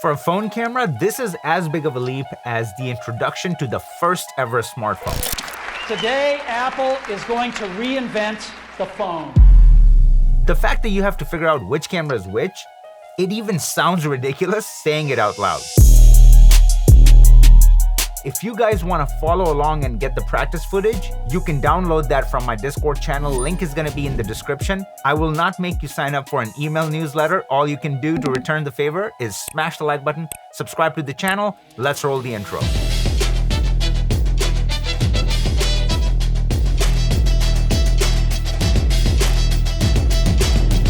For a phone camera, this is as big of a leap as the introduction to the first ever smartphone. Today, Apple is going to reinvent the phone. The fact that you have to figure out which camera is which, it even sounds ridiculous saying it out loud. If you guys want to follow along and get the practice footage, you can download that from my Discord channel. Link is going to be in the description. I will not make you sign up for an email newsletter. All you can do to return the favor is smash the like button, subscribe to the channel. Let's roll the intro.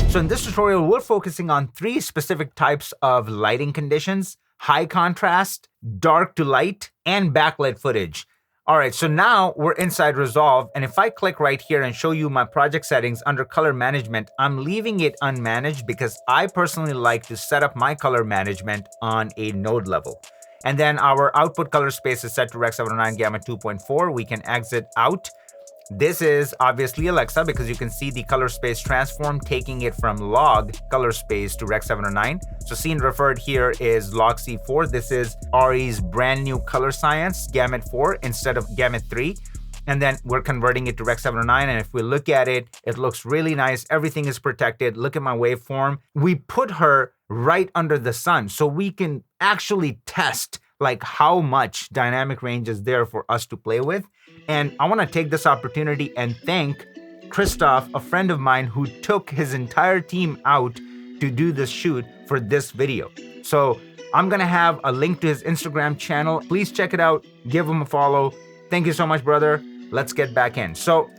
So in this tutorial, we're focusing on 3 specific types of lighting conditions: high contrast, dark to light, and backlit footage. All right, so now we're inside Resolve, and if I click right here and show you my project settings under color management, I'm leaving it unmanaged because I personally like to set up my color management on a node level. And then our output color space is set to Rec 709 Gamma 2.4. We can exit out. This is obviously Alexa because you can see the color space transform, taking it from log color space to Rec 709. So scene referred here is log C4. This is RE's brand new color science, gamut 4 instead of gamut 3. And then we're converting it to Rec 709. And if we look at it, it looks really nice. Everything is protected. Look at my waveform. We put her right under the sun so we can actually test like how much dynamic range is there for us to play with. And I want to take this opportunity and thank Christoph, a friend of mine who took his entire team out to do this shoot for this video. So I'm going to have a link to his Instagram channel. Please check it out. Give him a follow. Thank you so much, brother. Let's get back in. So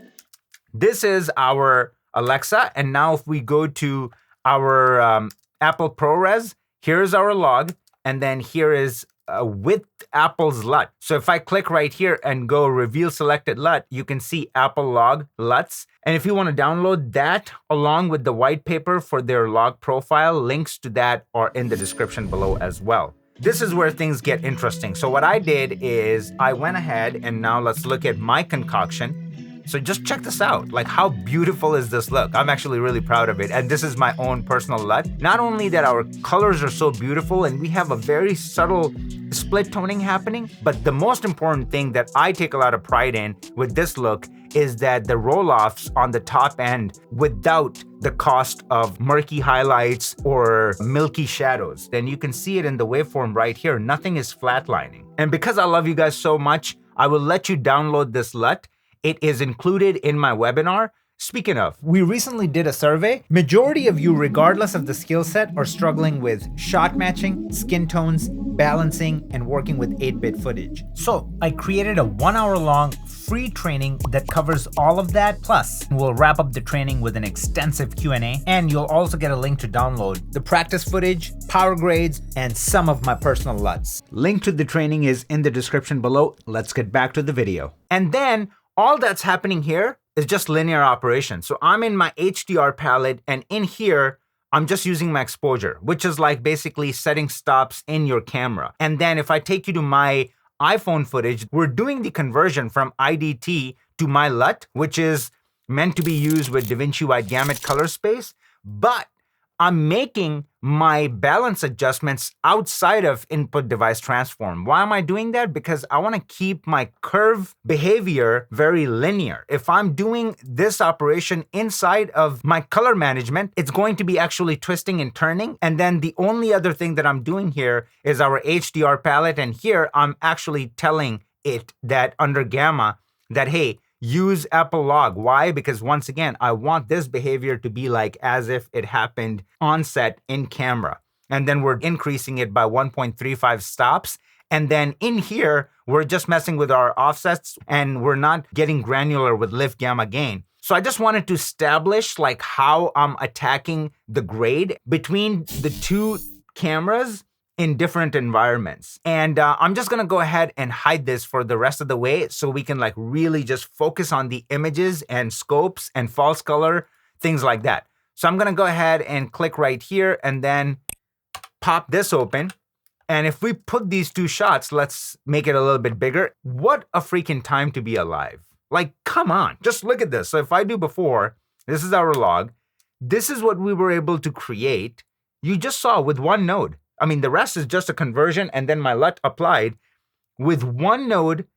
this is our Alexa. And now if we go to our Apple ProRes, here's our log. And then here is with Apple's LUT. So if I click right here and go reveal selected LUT, you can see Apple log LUTs. And if you want to download that along with the white paper for their log profile, links to that are in the description below as well. This is where things get interesting. So what I did is I went ahead and now let's look at my concoction. So just check this out. Like, how beautiful is this look? I'm actually really proud of it. And this is my own personal LUT. Not only that our colors are so beautiful and we have a very subtle split toning happening, but the most important thing that I take a lot of pride in with this look is that the roll-offs on the top end without the cost of murky highlights or milky shadows. Then you can see it in the waveform right here. Nothing is flatlining. And because I love you guys so much, I will let you download this LUT. It is included in my webinar. Speaking of, we recently did a survey. Majority of you, regardless of the skill set, are struggling with shot matching, skin tones, balancing, and working with 8-bit footage. So I created a 1-hour-long free training that covers all of that. Plus, we'll wrap up the training with an extensive Q&A, and you'll also get a link to download the practice footage, power grades, and some of my personal LUTs. Link to the training is in the description below. Let's get back to the video. And then all that's happening here is just linear operation. So I'm in my HDR palette, and in here, I'm just using my exposure, which is like basically setting stops in your camera. And then if I take you to my iPhone footage, we're doing the conversion from IDT to my LUT, which is meant to be used with DaVinci Wide Gamut color space, but I'm making my balance adjustments outside of input device transform. Why am I doing that? Because I want to keep my curve behavior very linear. If I'm doing this operation inside of my color management, it's going to be actually twisting and turning. And then the only other thing that I'm doing here is our HDR palette. And here I'm actually telling it that under gamma that, hey, use Apple log. Why? Because once again, I want this behavior to be like as if it happened on set in camera. And then we're increasing it by 1.35 stops. And then in here, we're just messing with our offsets and we're not getting granular with lift gamma gain. So I just wanted to establish like how I'm attacking the grade between the two cameras in different environments. And I'm just gonna go ahead and hide this for the rest of the way so we can like really just focus on the images and scopes and false color, things like that. So I'm gonna go ahead and click right here and then pop this open. And if we put these two shots, let's make it a little bit bigger. What a freaking time to be alive. Like, come on, just look at this. So if I do before, this is our log. This is what we were able to create. You just saw with one node. I mean, the rest is just a conversion and then my LUT applied with one node,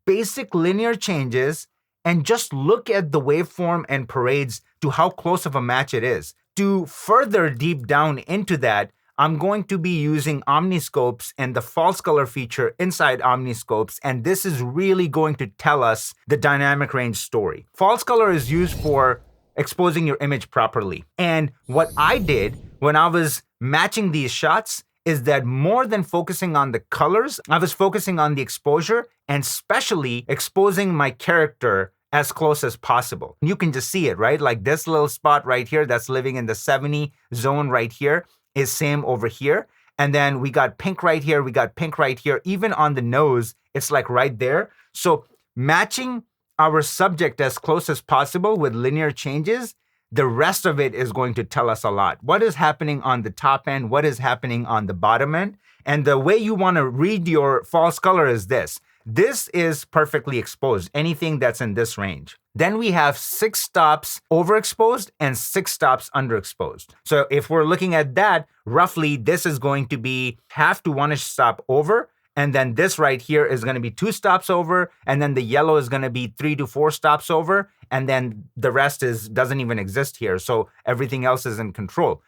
basic linear changes, and just look at the waveform and parades to how close of a match it is. To further deep down into that, I'm going to be using omniscopes and the false color feature inside omniscopes, and this is really going to tell us the dynamic range story. False color is used for exposing your image properly. And what I did when I was matching these shots is that more than focusing on the colors, I was focusing on the exposure and especially exposing my character as close as possible. You can just see it, right? Like this little spot right here that's living in the 70 zone right here is same over here. And then we got pink right here, we got pink right here. Even on the nose, it's like right there. So matching our subject as close as possible with linear changes, the rest of it is going to tell us a lot. What is happening on the top end? What is happening on the bottom end? And the way you want to read your false color is this. This is perfectly exposed, anything that's in this range. Then we have 6 stops overexposed and 6 stops underexposed. So if we're looking at that, roughly this is going to be half to 1-ish stop over. And then this right here is going to be 2 stops over. And then the yellow is going to be 3 to 4 stops over. And then the rest doesn't even exist here. So everything else is in control.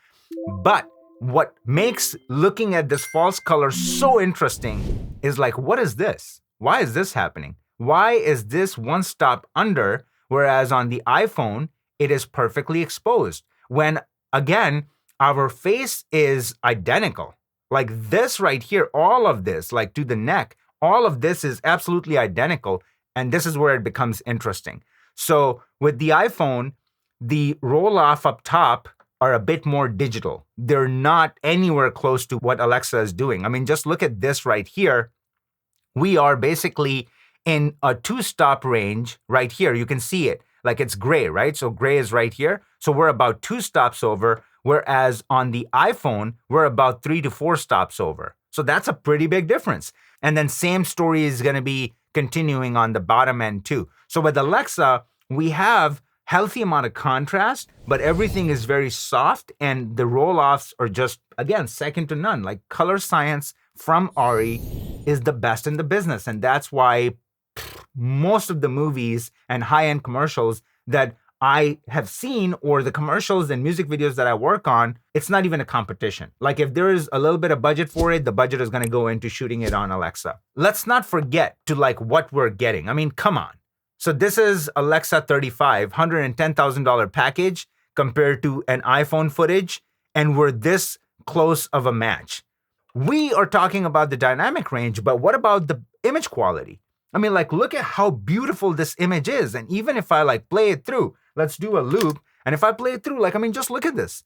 But what makes looking at this false color so interesting is like, what is this? Why is this happening? Why is this 1 stop under, whereas on the iPhone, it is perfectly exposed? When, again, our face is identical. Like this right here, all of this, like to the neck, all of this is absolutely identical. And this is where it becomes interesting. So with the iPhone, the roll-off up top are a bit more digital. They're not anywhere close to what Alexa is doing. I mean, just look at this right here. We are basically in a 2-stop range right here. You can see it like it's gray, right? So gray is right here. So we're about 2 stops over, whereas on the iPhone, we're about 3 to 4 stops over. So that's a pretty big difference. And then same story is going to be continuing on the bottom end too. So with Alexa, we have healthy amount of contrast, but everything is very soft and the roll-offs are just, again, second to none. Like color science from Ari is the best in the business. And that's why most of the movies and high-end commercials that I have seen, or the commercials and music videos that I work on, it's not even a competition. Like if there is a little bit of budget for it, the budget is going to go into shooting it on Alexa. Let's not forget to like what we're getting. I mean, come on. So this is Alexa 35, $110,000 package compared to an iPhone footage, and we're this close of a match. We are talking about the dynamic range, but what about the image quality? I mean, like, look at how beautiful this image is. And even if I like play it through, let's do a loop. And if I play it through, like, I mean, just look at this.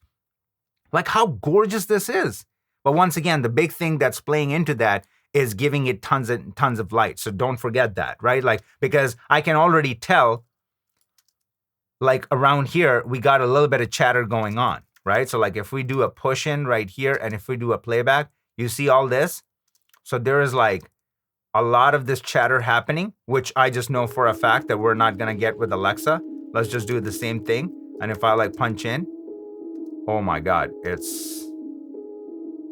Like how gorgeous this is. But once again, the big thing that's playing into that is giving it tons and tons of light. So don't forget that, right? Like, because I can already tell, like around here, we got a little bit of chatter going on, right? So like if we do a push in right here, and if we do a playback, you see all this? So there is like a lot of this chatter happening, which I just know for a fact that we're not gonna get with Alexa. Let's just do the same thing. And if I like punch in, oh my God, it's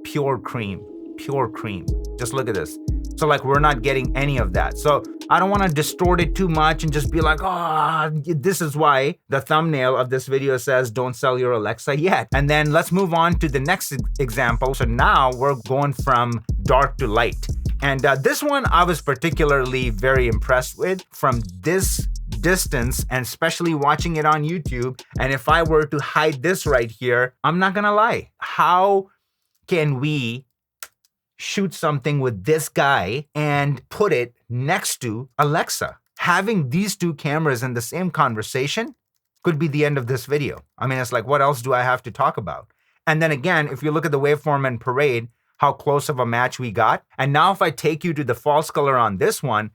pure cream, pure cream. Just look at this. So like we're not getting any of that. So I don't want to distort it too much and just be like, oh, this is why the thumbnail of this video says don't sell your Alexa yet. And then let's move on to the next example. So now we're going from dark to light. And this one I was particularly very impressed with from this distance, and especially watching it on YouTube. And if I were to hide this right here, I'm not gonna lie. How can we shoot something with this guy and put it next to Alexa? Having these two cameras in the same conversation could be the end of this video. I mean, it's like, what else do I have to talk about? And then again, if you look at the waveform and parade, how close of a match we got. And now if I take you to the false color on this one,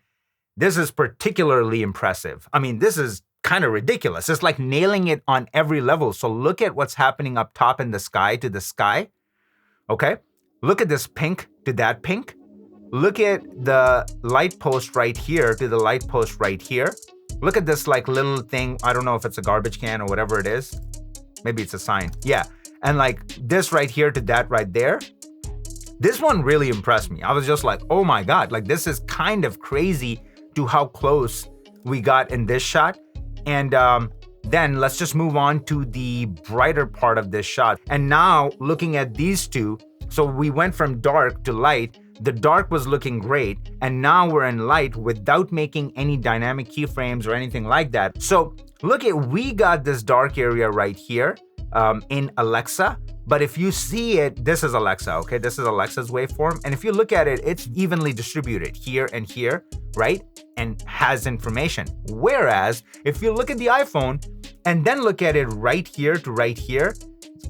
this is particularly impressive. I mean, this is kind of ridiculous. It's like nailing it on every level. So look at what's happening up top in the sky to the sky. Okay. Look at this pink to that pink. Look at the light post right here to the light post right here. Look at this like little thing. I don't know if it's a garbage can or whatever it is. Maybe it's a sign. Yeah. And like this right here to that right there. This one really impressed me. I was just like, oh my God, like this is kind of crazy to how close we got in this shot. And then let's just move on to the brighter part of this shot. And now looking at these two, so we went from dark to light. The dark was looking great, and now we're in light without making any dynamic keyframes or anything like that. So look at, we got this dark area right here in Alexa, but if you see it, this is Alexa, okay? This is Alexa's waveform, and if you look at it, it's evenly distributed here and here, right? And has information. Whereas if you look at the iPhone and then look at it right here to right here,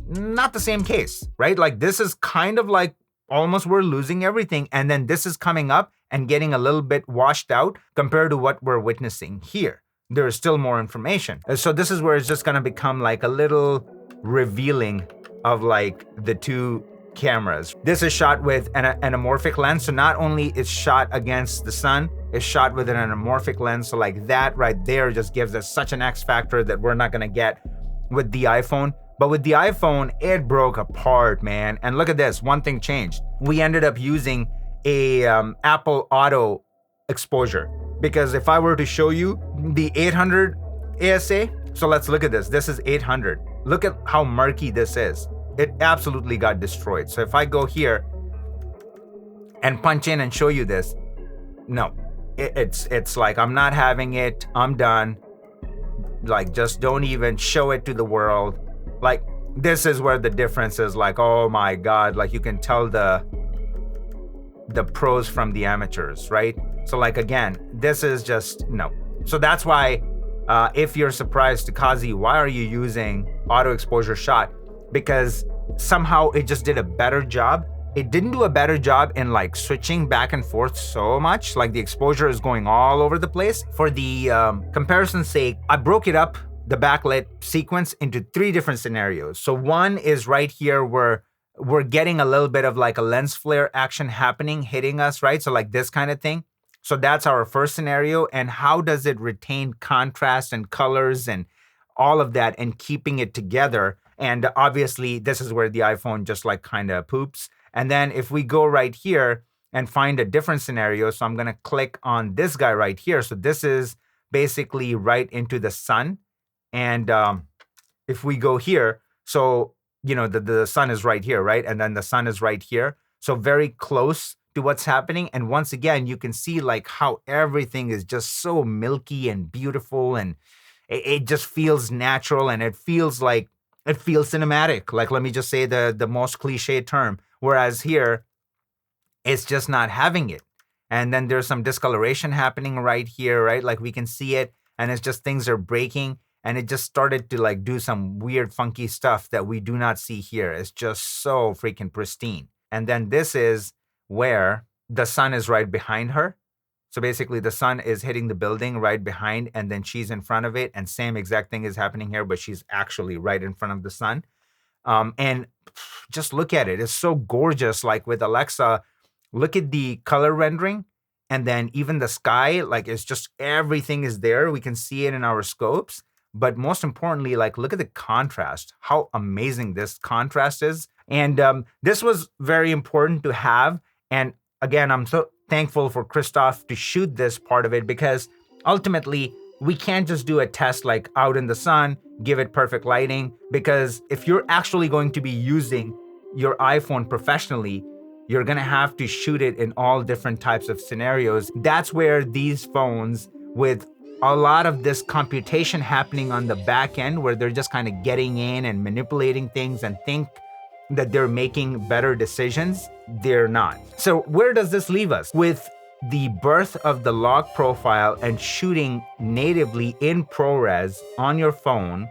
not the same case, right? Like this is kind of like almost we're losing everything, and then this is coming up and getting a little bit washed out compared to what we're witnessing here. There is still more information. So this is where it's just gonna become like a little revealing of like the two cameras. This is shot with an anamorphic lens, so not only is shot against the sun, it's shot with an anamorphic lens, so like that right there just gives us such an X factor that we're not gonna get with the iPhone. But with the iPhone, it broke apart, man. And look at this, one thing changed. We ended up using a Apple Auto exposure, because if I were to show you the 800 ASA, so let's look at this. This is 800. Look at how murky this is. It absolutely got destroyed. So if I go here and punch in and show you this, no, it's like, I'm not having it, I'm done. Like, just don't even show it to the world. Like, this is where the difference is like, oh my God, like you can tell the pros from the amateurs, right? So like, again, this is just, no. So that's why, if you're surprised to Qazi, why are you using auto exposure shot? Because somehow it just did a better job. It didn't do a better job in like switching back and forth so much. Like the exposure is going all over the place. For the comparison's sake, I broke it up, the backlit sequence, into 3 different scenarios. So one is right here where we're getting a little bit of like a lens flare action happening, hitting us, right? So like this kind of thing. So that's our first scenario. And how does it retain contrast and colors and all of that and keeping it together? And obviously this is where the iPhone just like kind of poops. And then if we go right here and find a different scenario, so I'm gonna click on this guy right here. So this is basically right into the sun. And if we go here, so, you know, the sun is right here, right? And then the sun is right here. So very close to what's happening. And once again, you can see like how everything is just so milky and beautiful, and it just feels natural, and it feels like, it feels cinematic. Like, let me just say the most cliche term. Whereas here, it's just not having it. And then there's some discoloration happening right here, right? Like we can see it, and it's just things are breaking. And it just started to like do some weird funky stuff that we do not see here. It's just so freaking pristine. And then this is where the sun is right behind her. So basically the sun is hitting the building right behind, and then she's in front of it. And same exact thing is happening here, but she's actually right in front of the sun. And just look at it. It's so gorgeous. Like with Alexa, look at the color rendering. And then even the sky, like it's just everything is there. We can see it in our scopes. But most importantly, like, look at the contrast, how amazing this contrast is. And this was very important to have. And again, I'm so thankful for Christoph to shoot this part of it, because ultimately we can't just do a test like out in the sun, give it perfect lighting, because if you're actually going to be using your iPhone professionally, you're gonna have to shoot it in all different types of scenarios. That's where these phones with a lot of this computation happening on the back end, where they're just kind of getting in and manipulating things and think that they're making better decisions, they're not. So where does this leave us? With the birth of the log profile and shooting natively in ProRes on your phone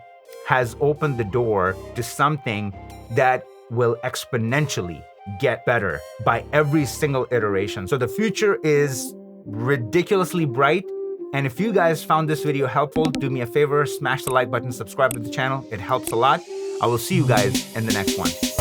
has opened the door to something that will exponentially get better by every single iteration. So the future is ridiculously bright. And if you guys found this video helpful, do me a favor, smash the like button, subscribe to the channel. It helps a lot. I will see you guys in the next one.